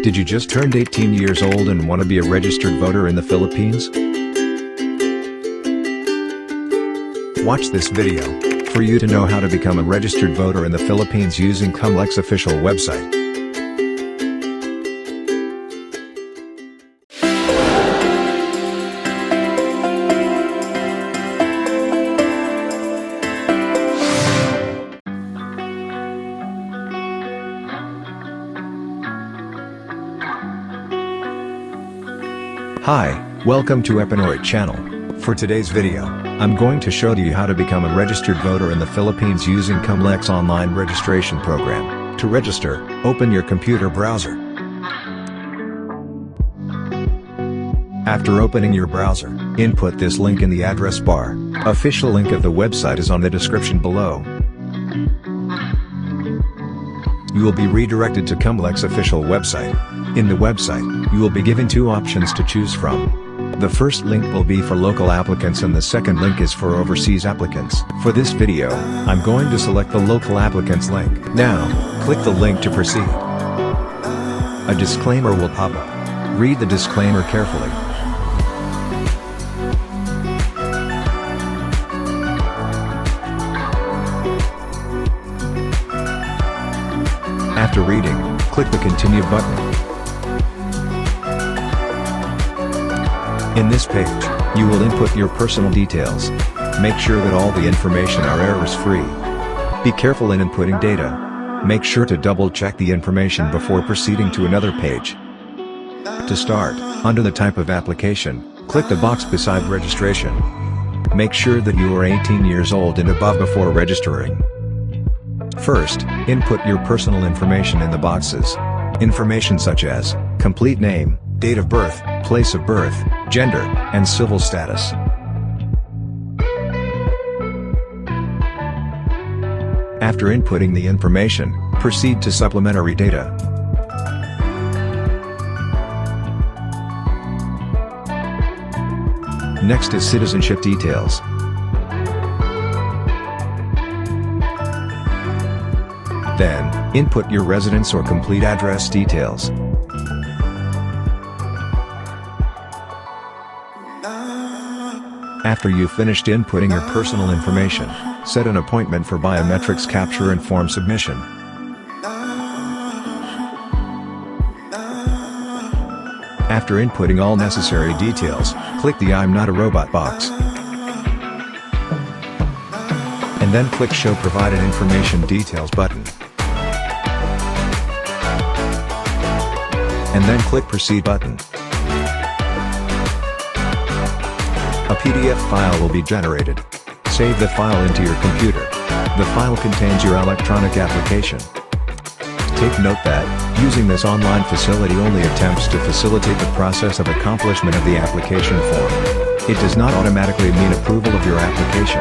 Did you just turned 18 years old and want to be a registered voter in the Philippines? Watch this video for you to know how to become a registered voter in the Philippines using Comelec'S official website. Hi, welcome to Epinoy channel. For today's video, I'm going to show you how to become a registered voter in the Philippines using Comelec'S online registration program. To register, open your computer browser. After opening your browser, input this link in the address bar. Official link of the website is on the description below. You will be redirected to Comelec'S official website. In the website, you will be given two options to choose from. The first link will be for local applicants and the second link is for overseas applicants. For this video, I'm going to select the local applicants link. Now, click the link to proceed. A disclaimer will pop up. Read the disclaimer carefully. After reading, click the Continue button. In this page, you will input your personal details. Make sure that all the information are errors-free. Be careful in inputting data. Make sure to double-check the information before proceeding to another page. To start, under the type of application, click the box beside registration. Make sure that you are 18 years old and above before registering. First, input your personal information in the boxes. Information such as complete name, date of birth, place of birth, gender, and civil status. After inputting the information, proceed to supplementary data. Next is citizenship details. Then, input your residence or complete address details. After you've finished inputting your personal information, set an appointment for biometrics capture and form submission. After inputting all necessary details, click the I'm not a robot box. And then click Show Provided Information Details button. And then click Proceed button. A PDF file will be generated. Save the file into your computer. The file contains your electronic application. Take note that, using this online facility only attempts to facilitate the process of accomplishment of the application form. It does not automatically mean approval of your application.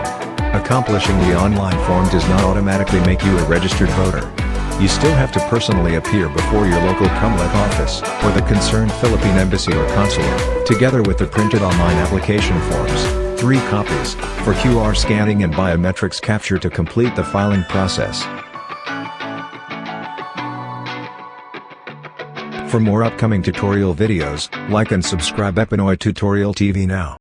Accomplishing the online form does not automatically make you a registered voter. You still have to personally appear before your local Comelec office, or the concerned Philippine embassy or consulate, together with the printed online application forms, 3 copies, for QR scanning and biometrics capture to complete the filing process. For more upcoming tutorial videos, like and subscribe Epinoy Tutorial TV now.